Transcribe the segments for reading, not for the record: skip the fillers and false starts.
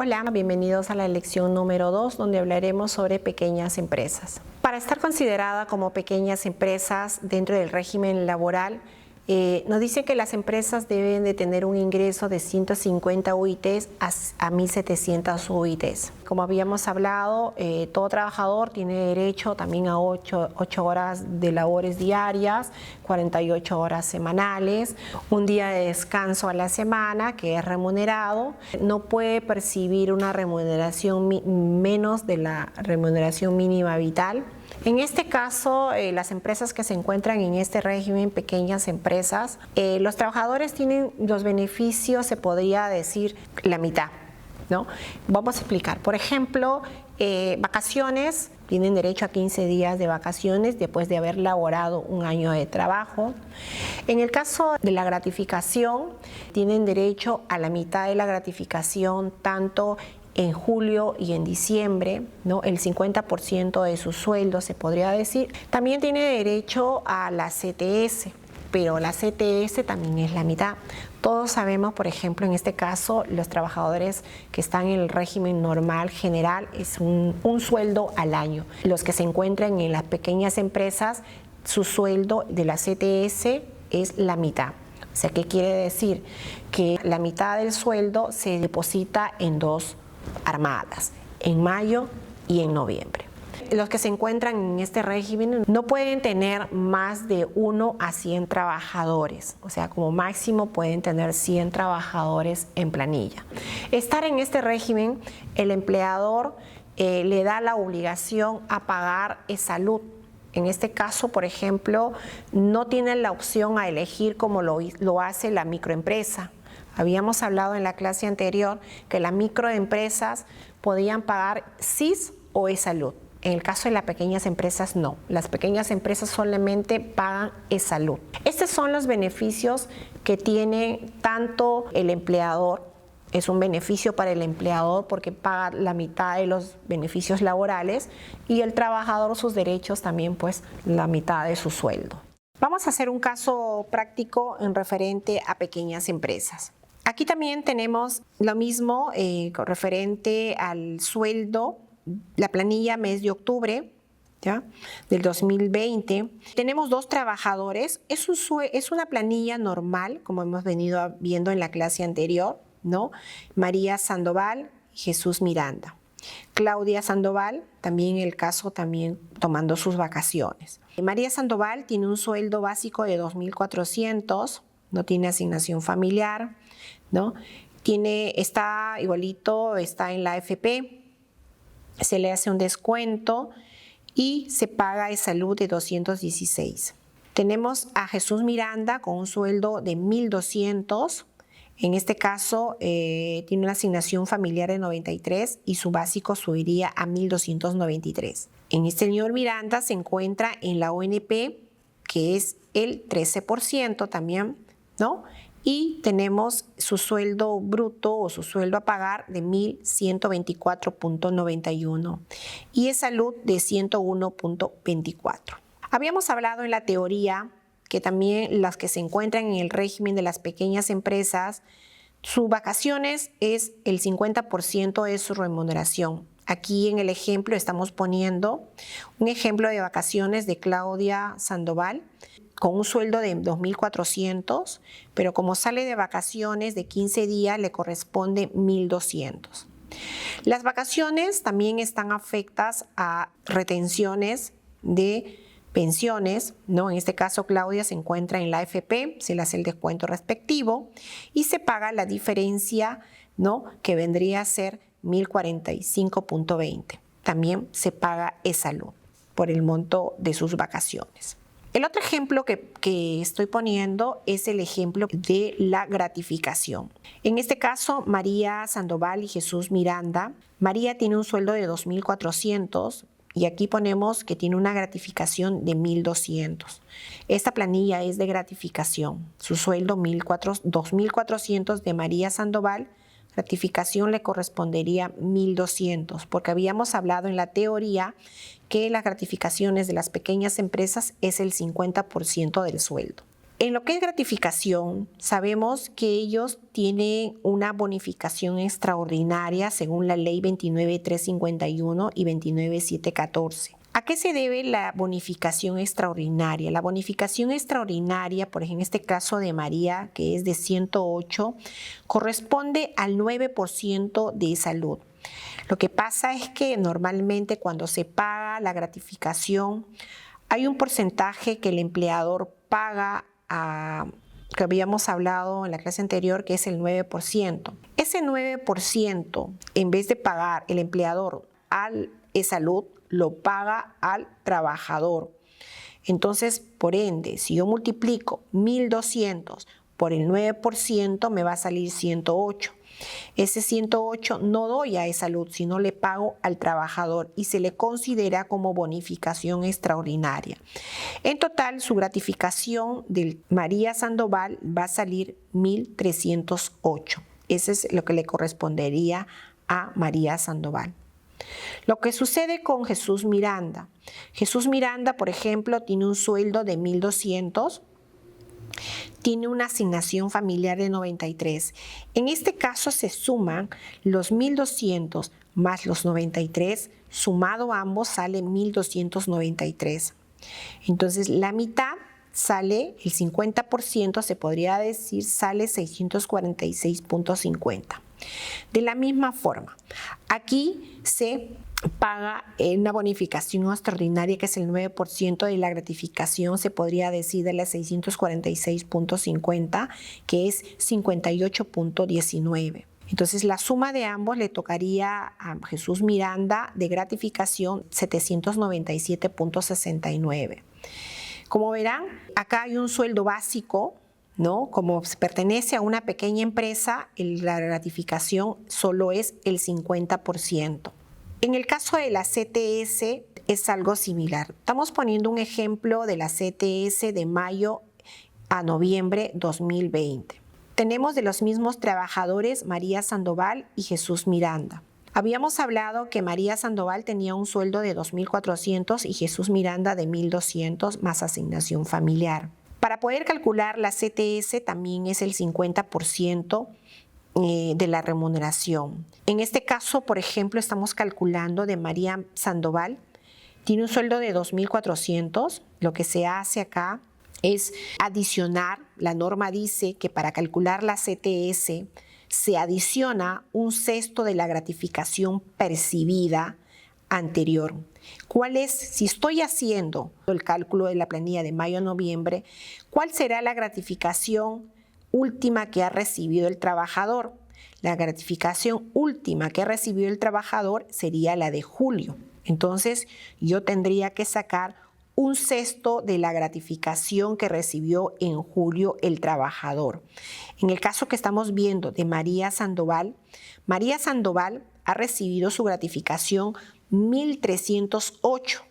Hola, bienvenidos a la lección número 2, donde hablaremos sobre pequeñas empresas. Para estar considerada como pequeñas empresas dentro del régimen laboral, nos dice que las empresas deben de tener un ingreso de 150 UITs a 1.700 UITs. Como habíamos hablado, todo trabajador tiene derecho también a 8 horas de labores diarias, 48 horas semanales, un día de descanso a la semana que es remunerado. No puede percibir una remuneración menos de la remuneración mínima vital. En este caso, las empresas que se encuentran en este régimen, pequeñas empresas, los trabajadores tienen los beneficios, se podría decir, la mitad, ¿no? Vamos a explicar. Por ejemplo, vacaciones, tienen derecho a 15 días de vacaciones después de haber laborado un año de trabajo. En el caso de la gratificación, tienen derecho a la mitad de la gratificación, tanto en julio y en diciembre, ¿no? El 50% de su sueldo, se podría decir. También tiene derecho a la CTS, pero la CTS también es la mitad. Todos sabemos, por ejemplo, en este caso, los trabajadores que están en el régimen normal general es un sueldo al año. Los que se encuentran en las pequeñas empresas, su sueldo de la CTS es la mitad. O sea, ¿qué quiere decir? Que la mitad del sueldo se deposita en dos armadas, en mayo y en noviembre. Los que se encuentran en este régimen no pueden tener más de 1 a 100 trabajadores, o sea, como máximo pueden tener 100 trabajadores en planilla. Estar en este régimen, el empleador le da la obligación a pagar salud. En este caso, por ejemplo, no tienen la opción a elegir como lo hace la microempresa. Habíamos hablado en la clase anterior que las microempresas podían pagar SIS o e-salud. En el caso de las pequeñas empresas, no. Las pequeñas empresas solamente pagan e-salud. Estos son los beneficios que tiene tanto el empleador. Es un beneficio para el empleador porque paga la mitad de los beneficios laborales y el trabajador sus derechos también, pues la mitad de su sueldo. Vamos a hacer un caso práctico en referente a pequeñas empresas. Aquí también tenemos lo mismo referente al sueldo, la planilla mes de octubre, ¿ya?, del 2020. Tenemos 2 trabajadores, es una planilla normal, como hemos venido viendo en la clase anterior, ¿no? María Sandoval y Jesús Miranda. Claudia Sandoval, también el caso, también tomando sus vacaciones. María Sandoval tiene un sueldo básico de 2.400, no tiene asignación familiar, ¿no? Está igualito, está en la AFP, se le hace un descuento y se paga de salud de 216. Tenemos a Jesús Miranda con un sueldo de 1.200. En este caso, tiene una asignación familiar de 93 y su básico subiría a 1.293. En este señor Miranda se encuentra en la ONP, que es el 13% también, ¿no? Y tenemos su sueldo bruto o su sueldo a pagar de 1.124.91 y es salud de 101.24. Habíamos hablado en la teoría que también las que se encuentran en el régimen de las pequeñas empresas, sus vacaciones es el 50% de su remuneración. Aquí en el ejemplo estamos poniendo un ejemplo de vacaciones de Claudia Sandoval con un sueldo de 2.400, pero como sale de vacaciones de 15 días le corresponde 1.200. Las vacaciones también están afectas a retenciones de pensiones, ¿no? En este caso Claudia se encuentra en la AFP, se le hace el descuento respectivo y se paga la diferencia, ¿no?, que vendría a ser 1.045.20. También se paga e-salud por el monto de sus vacaciones. El otro ejemplo que estoy poniendo es el ejemplo de la gratificación. En este caso, María Sandoval y Jesús Miranda. María tiene un sueldo de 2.400 y aquí ponemos que tiene una gratificación de 1.200. Esta planilla es de gratificación. Su sueldo 2.400 de María Sandoval, gratificación le correspondería 1.200, porque habíamos hablado en la teoría que las gratificaciones de las pequeñas empresas es el 50% del sueldo. En lo que es gratificación, sabemos que ellos tienen una bonificación extraordinaria según la ley 29.351 y 29.714. ¿A qué se debe la bonificación extraordinaria? La bonificación extraordinaria, por ejemplo, en este caso de María, que es de 108, corresponde al 9% de salud. Lo que pasa es que normalmente cuando se paga la gratificación, hay un porcentaje que el empleador paga que habíamos hablado en la clase anterior, que es el 9%. Ese 9%, en vez de pagar el empleador al salud, lo paga al trabajador. Entonces, por ende, si yo multiplico 1.200 por el 9%, me va a salir 108. Ese 108 no doy a salud, sino le pago al trabajador y se le considera como bonificación extraordinaria. En total, su gratificación de María Sandoval va a salir 1.308. Ese es lo que le correspondería a María Sandoval. Lo que sucede con Jesús Miranda. Jesús Miranda, por ejemplo, tiene un sueldo de 1.200, tiene una asignación familiar de 93. En este caso se suman los 1.200 más los 93, sumado a ambos sale 1.293. Entonces la mitad sale, el 50% se podría decir, sale 646.50. De la misma forma, aquí se paga una bonificación extraordinaria que es el 9% de la gratificación, se podría decir de las 646.50, que es 58.19. Entonces la suma de ambos le tocaría a Jesús Miranda de gratificación 797.69. Como verán, acá hay un sueldo básico, ¿no? Como pertenece a una pequeña empresa, la gratificación solo es el 50%. En el caso de la CTS es algo similar. Estamos poniendo un ejemplo de la CTS de mayo a noviembre 2020. Tenemos de los mismos trabajadores María Sandoval y Jesús Miranda. Habíamos hablado que María Sandoval tenía un sueldo de 2.400 y Jesús Miranda de 1.200 más asignación familiar. Para poder calcular la CTS también es el 50% de la remuneración. En este caso, por ejemplo, estamos calculando de María Sandoval, tiene un sueldo de 2.400, lo que se hace acá es adicionar, la norma dice que para calcular la CTS se adiciona un sexto de la gratificación percibida anterior. ¿Cuál es, si estoy haciendo el cálculo de la planilla de mayo a noviembre, cuál será la gratificación última que ha recibido el trabajador? La gratificación última que ha recibido el trabajador sería la de julio. Entonces, yo tendría que sacar un sexto de la gratificación que recibió en julio el trabajador. En el caso que estamos viendo de María Sandoval ha recibido su gratificación 1.308.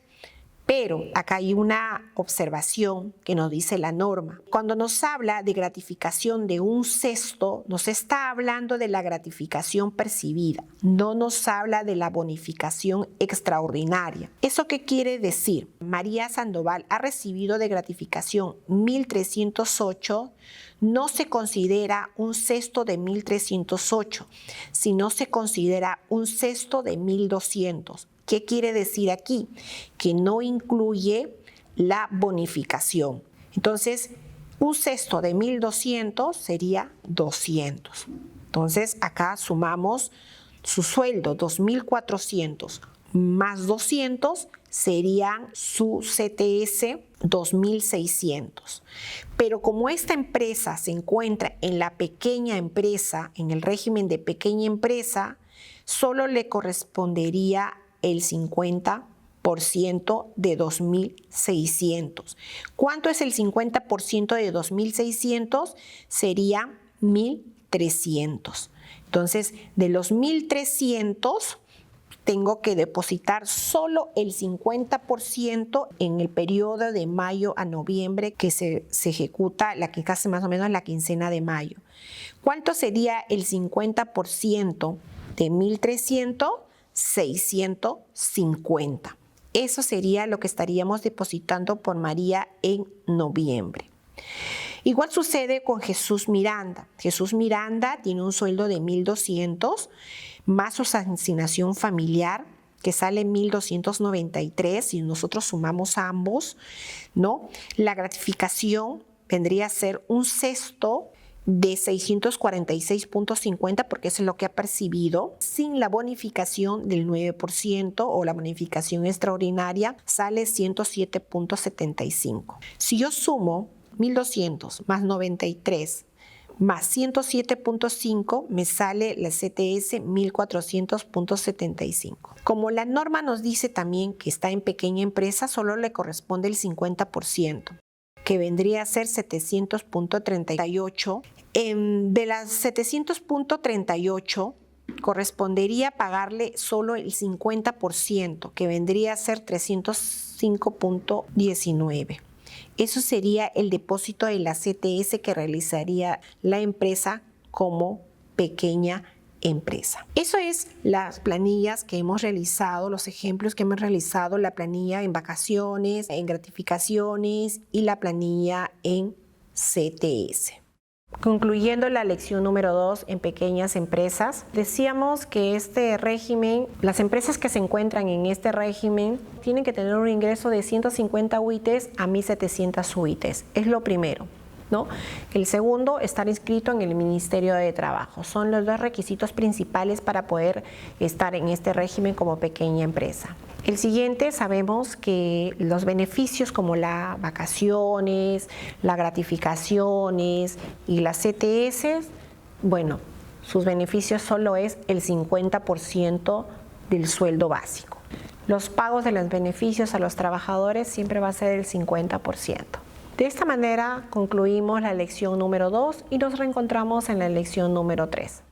Pero acá hay una observación que nos dice la norma. Cuando nos habla de gratificación de un sexto, nos está hablando de la gratificación percibida, no nos habla de la bonificación extraordinaria. ¿Eso qué quiere decir? María Sandoval ha recibido de gratificación 1.308, no se considera un sexto de 1.308, sino se considera un sexto de 1.200. ¿Qué quiere decir aquí? Que no incluye la bonificación. Entonces, un sexto de 1.200 sería 200. Entonces, acá sumamos su sueldo, 2.400 más 200 serían su CTS 2.600. Pero como esta empresa se encuentra en la pequeña empresa, en el régimen de pequeña empresa, solo le correspondería el 50% de 2.600. ¿Cuánto es el 50% de 2.600? Sería 1.300. Entonces, de los 1.300, tengo que depositar solo el 50% en el periodo de mayo a noviembre que se ejecuta, la que casi más o menos la quincena de mayo. ¿Cuánto sería el 50% de 1.300? 650. Eso sería lo que estaríamos depositando por María en noviembre. Igual sucede con Jesús Miranda. Jesús Miranda tiene un sueldo de 1.200 más su asignación familiar, que sale 1.293, y nosotros sumamos ambos, ¿no? La gratificación vendría a ser un sexto de 646.50, porque eso es lo que ha percibido, sin la bonificación del 9% o la bonificación extraordinaria, sale 107.75. Si yo sumo 1.200 más 93 más 107.5, me sale la CTS 1.400.75. Como la norma nos dice también que está en pequeña empresa, solo le corresponde el 50%, que vendría a ser 700.38. De las 700.38, correspondería pagarle solo el 50%, que vendría a ser 305.19. Eso sería el depósito de la CTS que realizaría la empresa como pequeña empresa. Eso es las planillas que hemos realizado, los ejemplos que hemos realizado, la planilla en vacaciones, en gratificaciones y la planilla en CTS. Concluyendo la lección número 2 en pequeñas empresas, decíamos que este régimen, las empresas que se encuentran en este régimen tienen que tener un ingreso de 150 UITs a 1.700 UITs. Es lo primero, ¿no? El segundo, estar inscrito en el Ministerio de Trabajo. Son los dos requisitos principales para poder estar en este régimen como pequeña empresa. El siguiente, sabemos que los beneficios como las vacaciones, las gratificaciones y las CTS, bueno, sus beneficios solo es el 50% del sueldo básico. Los pagos de los beneficios a los trabajadores siempre va a ser el 50%. De esta manera concluimos la lección número 2 y nos reencontramos en la lección número 3.